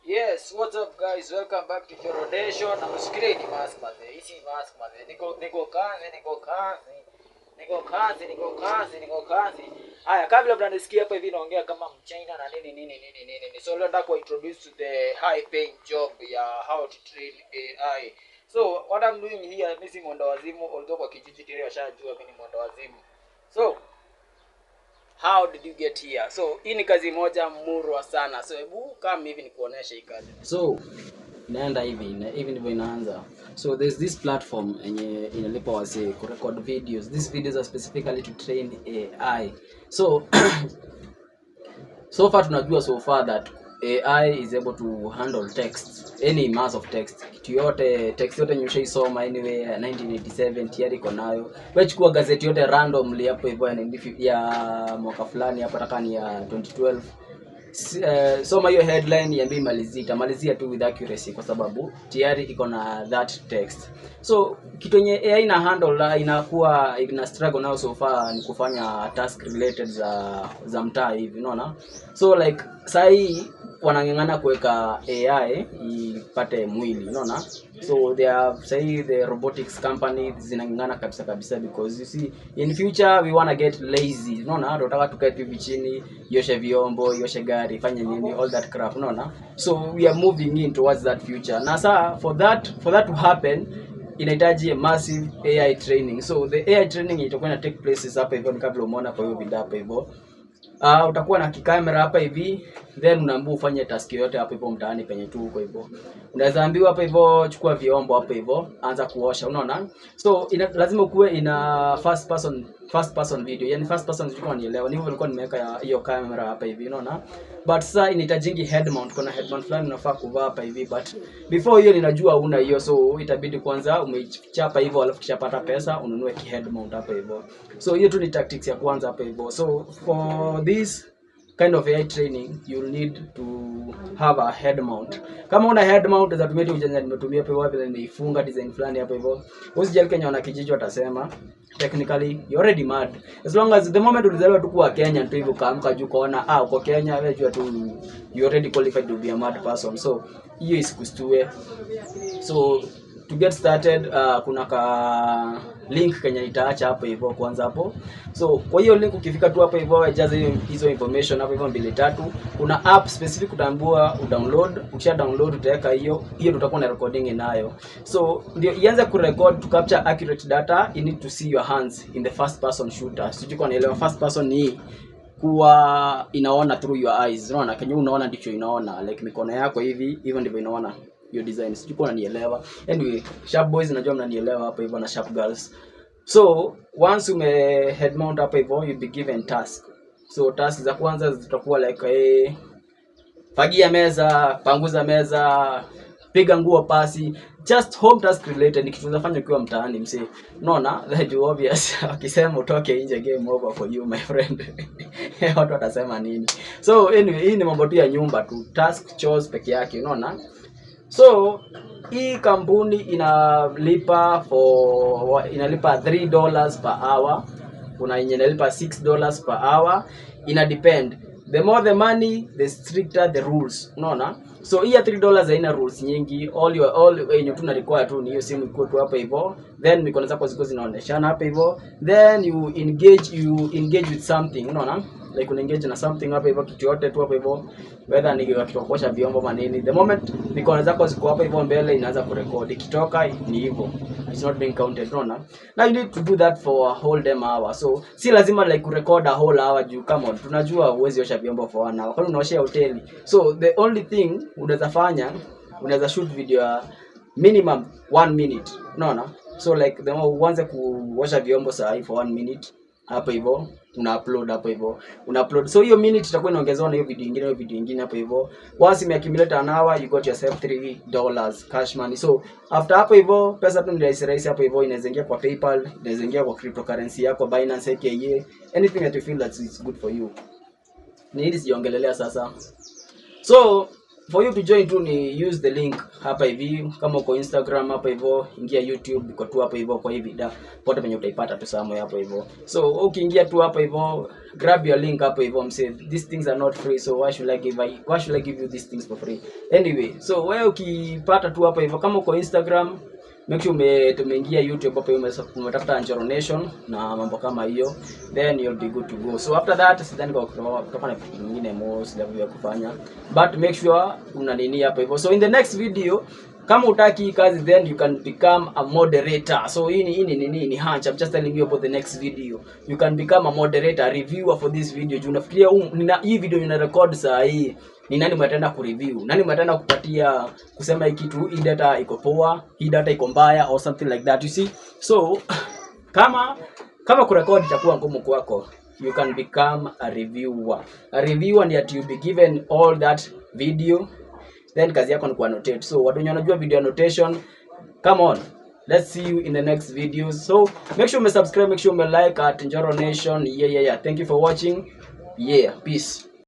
Yes, what's up guys? Welcome back to Jorodation. Nakusikilia ni mask maze. Hizi mask maze. Niko kazi. Haya, kabla mnanisikia hapa hivi naongea kama mchina na nini. So leo nataka introduce to the high paying job ya how to train AI. So what I'm doing here, mimi si mwenda wazimu, although kwa kijiji tayari washajua mimi ni mwenda wazimu. So how did you get here? So hii ni kazi moja murwa sana. So hebu kama hivi nikuonesha hii kazi. So inaenda hivi ndivyo inaanza. So there's this platform yenye inalipa wase ku record videos. These videos are specifically to train AI. So so far tunajua so far that AI is able to handle text, any mass of text. Kitu yote text yote nyushaisoma anyway 1987 tayari iko nayo. Wewe chukua gazeti yote randomly hapo hivyo ya mwaka fulani hapo takani ya 2012. Soma hiyo headline iambie malizia tu with accuracy kwa sababu tayari iko na that text. So kitu yenye AI ina handle inakuwa ina struggle now so far ni kufanya task related za mtaa hivi unaona. So like sai wanang'ang'ana kuweka AI ipate mwili unaona. So they are say the robotics company zinang'ang'ana kabisa because you see in future we want to get lazy unaona. Tunataka tukae hivi chini, yoshe vyombo, yoshe gari, fanye nini, all that crap unaona. So we are moving in towards that future. Na sasa for that to happen inahitaji a massive AI training. So the AI training itakuwa ina take places hapa hivyo kabla umeona kwa hiyo video hapa hivyo. Utakuwa na kikamera hapa hivi, then unaambiwa ufanye task yote hapa hivyo mtaani penye tu huko hivyo. Unaweza ambiwa hapa hivyo chukua vyombo hapa hivyo, anza kuosha unaona. So lazima ukuwe ina first person video. Yani first person sikuwa nielewa. Ni hivyo nilikuwa nimeweka hiyo kamera hapa hivi unaona. But sasa inahitaji head mount. Kuna head mount fulani unafaa kuvaa hapa hivi, but before hiyo ninajua una hiyo, so itabidi kwanza umechapa hivyo alafu kishapata pesa ununue head mount hapa hivyo. So hiyo tu ni tactics ya kwanza hapa hivyo. So for this kind of AI training you'll need to have a head mount. Kama una head mount za tumia ujanja nimetumia hapo wapi na nimeifunga design fulani hapo hivyo. Usijali Kenya wana kijiji watasema technically you're already mad. As long as the moment ulizaliwa tu kwa Kenya tu hivyo kaamka juu kaona uko Kenya wewe jua tu you already qualified to be a mad person. So hiyo isikustue. So to get started kuna ka link Kenya nitaacha hapo hivyo kwanza hapo. So kwa hiyo link ukifika tu hapo hivyo jaza hizo information hapo hivyo 2-3. Kuna app specific utaambiwa udownload. Ukisha download utaweka hiyo tutakuwa na recording inayo. So ndio ianze kurecord to capture accurate data, you need to see your hands in the first person shooter. Sijui kwa nielewa first person ni kuwa inaona through your eyes. Unaona Kenya unaona ndicho inaona like mikono yako hivi hivyo ndivyo inaona your design. Sijui kwa unanielewa. Anyway, sharp boys najua mnanielewa hapo hivyo na sharp girls. So once ume head mount hapo hivyo you be given task. So task za kwanza zitakuwa like fagia meza, panguza meza, piga nguo pasi, just home task related. Ni kitu unafanya ukiwa mtaani msee. Unaona that you obvious akisema utoke nje game over for you my friend. Watu watasema nini? So anyway hii ni mambo tu ya nyumba tu, task chores peke yake unaona. So hii kampuni inalipa $3 per hour. Kuna yenye inalipa $6 per hour. Ina depend. The more the money, the stricter the rules. Unaona? So hii $3 haina rules nyingi. All yenye tu na require tu ni hiyo simu iko tu hapa hivyo. Then mikono zako ziko zinaoneshana hapa hivyo. Then you engage with something. Unaona? Like engage na something hapa hivyo, kitu yote tu hapa hivyo, whether ni kitu kuosha vyombo manini. The moment mikono zako ziko hapa hivyo mbele inaanza kurekodi. Ikitoka ni hivyo, it's not being counted unaona. Now you need to do that for a whole damn hour. So si lazima like kurecord a whole hour juu come on, tunajua uwezi osha vyombo for 1 hour kwani unaosha hoteli. So the only thing unaweza fanya, unaweza shoot video minimum 1 minute unaona. So like the more uanze kuosha vyombo saa for 1 minute hapo hivyo una-upload hapo hivyo. Una-upload. So hiyo minute itakuwa inaongezewa na hiyo video nyingine hapo hivyo. Once imeaccumulate an hour you got yourself $3 cash money. So after hapo hivyo pesa tu ndio rahisi hapo hivyo, inaweza ingia kwa PayPal, inaweza ingia kwa cryptocurrency yako Binance, aka anything that you feel that is good for you. Ni hili siongelelea sasa. So for you to join tu ni use the link hapa hivi. Kama uko Instagram hapa hivyo, ingia YouTube iko tu hapa hivyo kwa hii video pote penye utaipata tu somewhere hapa hivyo. So ukiingia tu hapa hivyo, grab your link hapa hivyo, msee these things are not free, so why should I give you these things for free anyway. So wewe ukipata tu hapa hivyo, kama uko Instagram make sure tumeingia YouTube hapo umetafuta Njoro Nation na mambo kama hiyo, then you'll be good to go. So after that sidhani kwa kutafanya kitu kingine most level ya kufanya, but make sure una nini hapa hivyo. So in the next video, kama utaki kazi, then you can become a moderator. So hii ni hunch, I'm just telling you about the next video. You can become a moderator, a reviewer for this video. Unafikiria hii video nina record saa hii, ni nani mtaenda kureview? Nani mtaenda kupatia kusema hii kitu, hii data iko poa, hii data iko mbaya or something like that, you see? So kama kurecord itakuwa ngumu kwako, you can become a reviewer. A reviewer ni you be given all that video, then kazi yako ni kuannotate. So watu wenye wanajua video annotation, come on, let's see you in the next videos. So make sure you subscribe, make sure you like at Njoro Nation. Yeah. Thank you for watching. Yeah, peace.